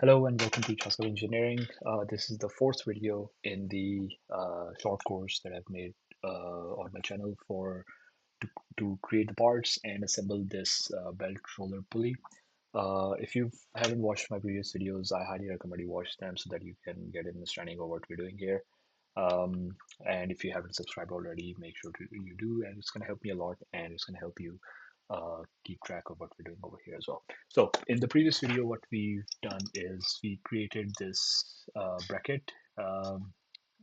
Hello and welcome to Chaskal Engineering. This is the fourth video in the short course that I've made on my channel to create the parts and assemble this belt roller pulley. If you haven't watched my previous videos, I highly recommend you watch them so that you can get an understanding of what we're doing here. Um, and if you haven't subscribed already, make sure you do, and it's going to help me a lot, and it's going to help you keep track of what we're doing over here as well. So in the previous video, what we've done is we created this bracket, and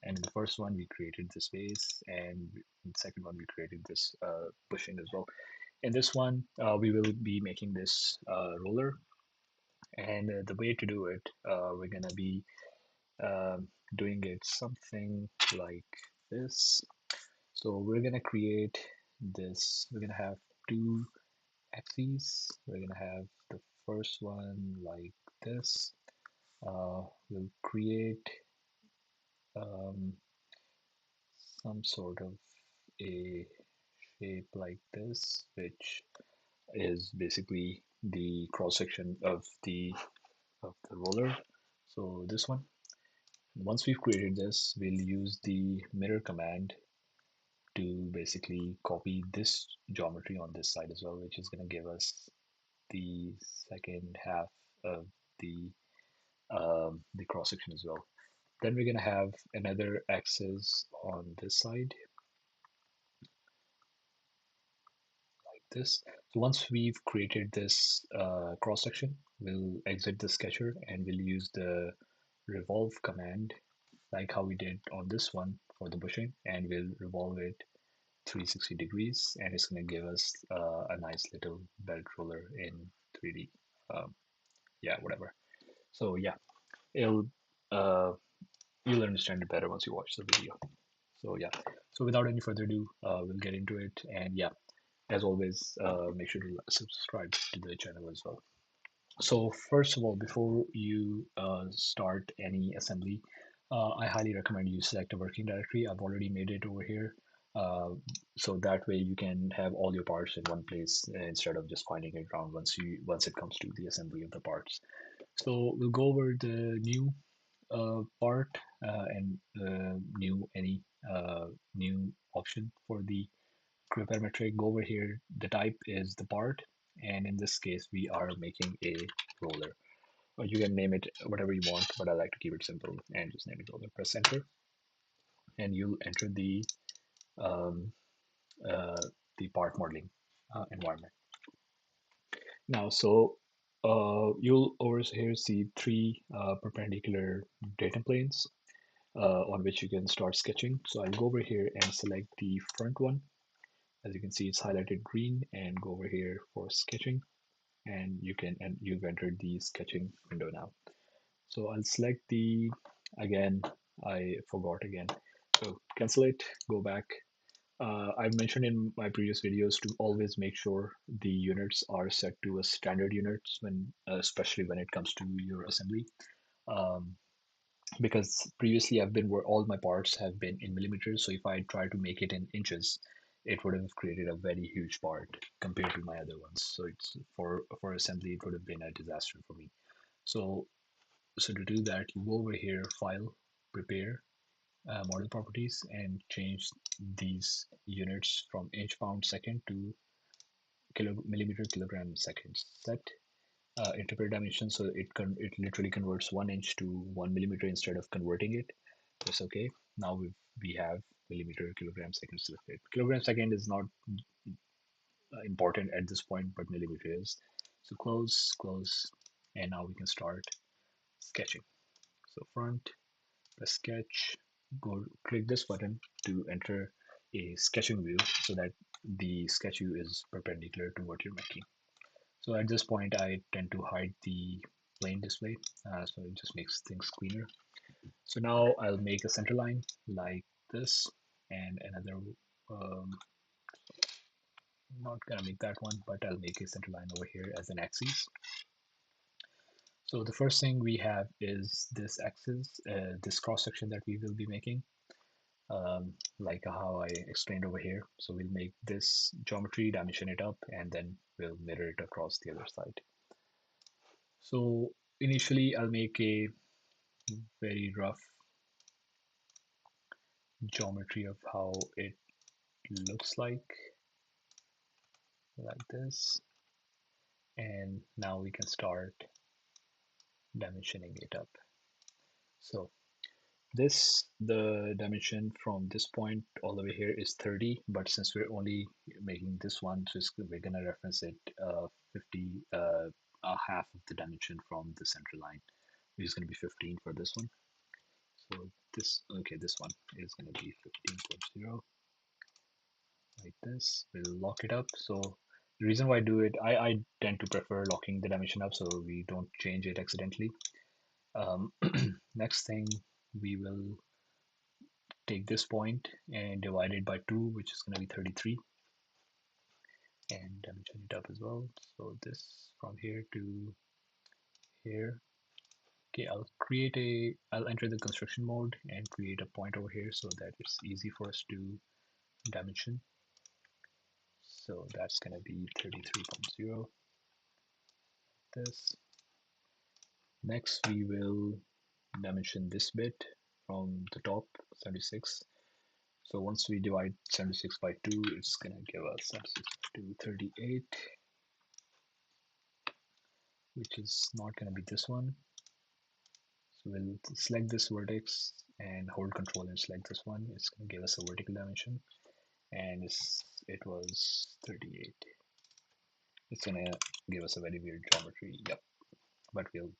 in the first one we created this base, and in the second one we created this bushing as well. In this one, we will be making this roller, and the way to do it, we're gonna be um, doing it something like this. So we're gonna create this. We're gonna have two axes. We're gonna have the first one like this. We'll create um, some sort of a shape like this, which is basically the cross section of the roller. So this one. Once we've created this, we'll use the mirror command to basically copy this geometry on this side as well, which is going to give us the second half of the the cross section as well. Then we're going to have another axis on this side like this. So once we've created this cross section, we'll exit the sketcher and we'll use the revolve command like how we did on this one for the bushing, and we'll revolve it 360 degrees, and it's going to give us a nice little belt roller in 3D. Yeah, whatever. So yeah, it'll uh, you'll understand it better once you watch the video. So yeah, so without any further ado, we'll get into it. And yeah, as always, make sure to subscribe to the channel as well. So first of all, before you start any assembly, I highly recommend you select a working directory. I've already made it over here. Uh, so that way you can have all your parts in one place instead of just finding it around once it comes to the assembly of the parts. So we'll go over the new part and new any new option for the CREO Parametric. Go over here. The type is the part, and in this case we are making a roller. Or you can name it whatever you want, but I like to keep it simple and just name it roller. Press enter, and you'll enter um, uh, the part modeling environment. Now, so you'll over here see three perpendicular data planes on which you can start sketching. So I'll go over here and select the front one. As you can see, it's highlighted green, and go over here for sketching, and you've entered the sketching window now. So I'll select the, again, I forgot again. So cancel it, go back. I've mentioned in my previous videos to always make sure the units are set to a standard units when, especially when it comes to your assembly. Um, because previously I've been where all my parts have been in millimeters. So if I try to make it in inches, it would have created a very huge part compared to my other ones. So it's for assembly, it would have been a disaster for me. So to do that, you go over here, File, Prepare, Model Properties, and change these units from inch pound second to millimeter kilogram seconds. Set interpret dimension, so it literally converts 1 inch to 1 millimeter instead of converting it. That's okay. Now we have millimeter kilogram seconds selected. Kilogram second is not important at this point, but millimeter is. So close, and now we can start sketching. So front, press sketch, go click this button to enter a sketching view so that the sketch view is perpendicular to what you're making. So at this point, I tend to hide the plane display, so it just makes things cleaner. So now I'll make a center line like this, and another, um, not gonna make that one, but I'll make a center line over here as an axis. So the first thing we have is this axis, this cross section that we will be making, like how I explained over here. So we'll make this geometry, dimension it up, and then we'll mirror it across the other side. So initially I'll make a very rough geometry of how it looks like this, and now we can start dimensioning it up. So the dimension from this point all the way here is 30, but since we're only making this one, so we're gonna reference it 50, a half of the dimension from the center line, which is gonna be 15 for this one. So this one is gonna be 15.0, like this. We'll lock it up. So the reason why I do it, I tend to prefer locking the dimension up so we don't change it accidentally. Next thing, we will take this point and divide it by 2, which is going to be 33, and dimension it up as well. So this from here to here. Okay, I'll enter the construction mode and create a point over here so that it's easy for us to dimension. So that's going to be 33.0. This. Next, we will dimension this bit from the top, 76. So once we divide 76 by 2, it's going to give us 76 to 38, which is not going to be this one. So we'll select this vertex and hold control and select this one. It's going to give us a vertical dimension, and it was 38. It's going to give us a very weird geometry, yep, but we'll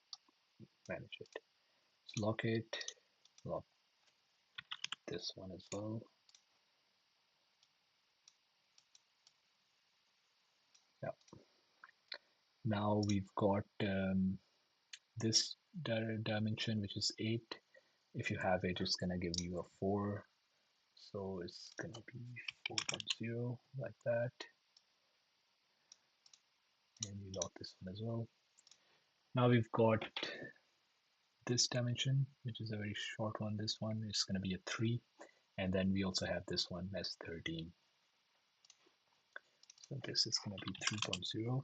manage it. So lock this one as well. Yeah. Now we've got this dimension, which is 8. If you have it, it's going to give you a 4. So it's going to be 4.0, like that. And we lock this one as well. Now we've got this dimension, which is a very short one. This one is going to be a 3. And then we also have this one as 13. So this is going to be 3.0,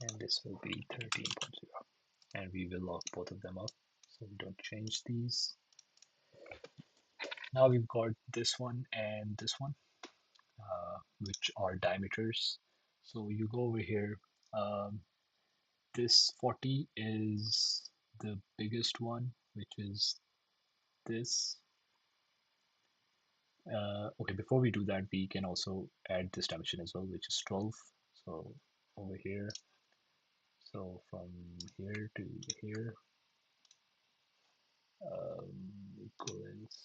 and this will be 13.0. And we will lock both of them up so we don't change these. Now we've got this one and this one, which are diameters. So you go over here. This 40 is the biggest one, which is this. Okay, before we do that, we can also add this dimension as well, which is 12. So over here, so from here to here, equals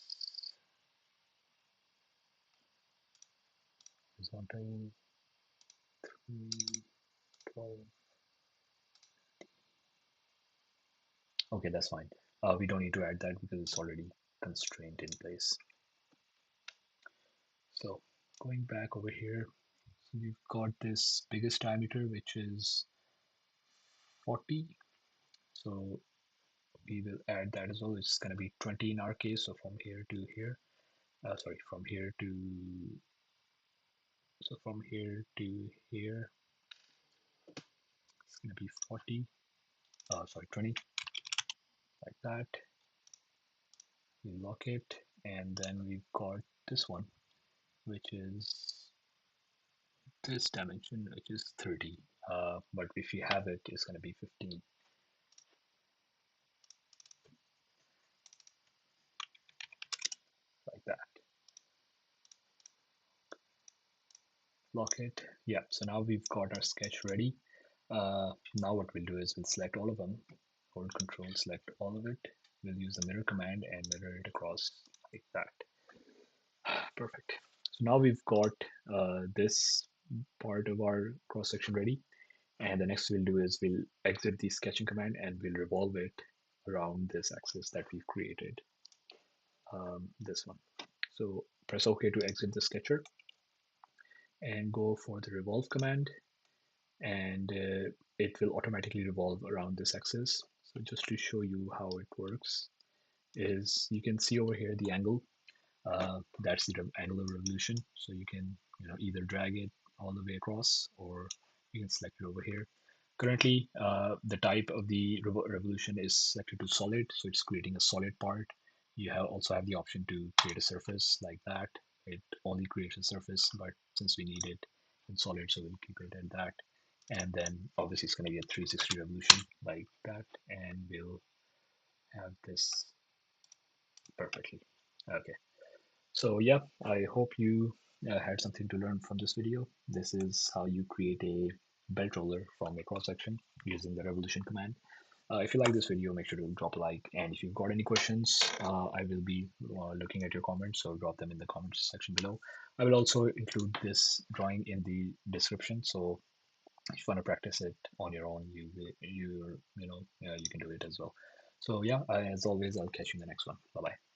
horizontal 3, 12. Okay, that's fine. We don't need to add that because it's already constrained in place. So going back over here, so we've got this biggest diameter, which is 40. So we will add that as well. It's going to be 20 in our case. So from here to here, from here to, so from here to here, it's going to be 40, 20, like that. We lock it, and then we've got this one, which is this dimension, which is 30. But if you have it, it's going to be 15, like that. Lock it. Yeah, so now we've got our sketch ready. Now what we'll do is we'll select all of them, hold control, select all of it. We'll use the mirror command and mirror it across like that. Perfect. So now we've got this part of our cross section ready. And the next we'll do is we'll exit the sketching command and we'll revolve it around this axis that we've created, this one. So press OK to exit the sketcher and go for the revolve command, and it will automatically revolve around this axis. So just to show you how it works is you can see over here the angle. That's the angular revolution. So you can either drag it all the way across, or you can select it over here. Currently, the type of the revolution is selected to solid, so it's creating a solid part. You have also have the option to create a surface like that. It only creates a surface, but since we need it in solid, so we'll keep it at that. And then obviously it's going to be a 360 revolution like that, and we'll have this perfectly. Okay. So yeah, I hope you had something to learn from this video. This is how you create a belt roller from a cross section using the revolution command. If you like this video, make sure to drop a like. And if you've got any questions, I will be looking at your comments, so drop them in the comments section below. I will also include this drawing in the description, so if you want to practice it on your own, you can do it as well. So yeah, as always, I'll catch you in the next one. Bye bye.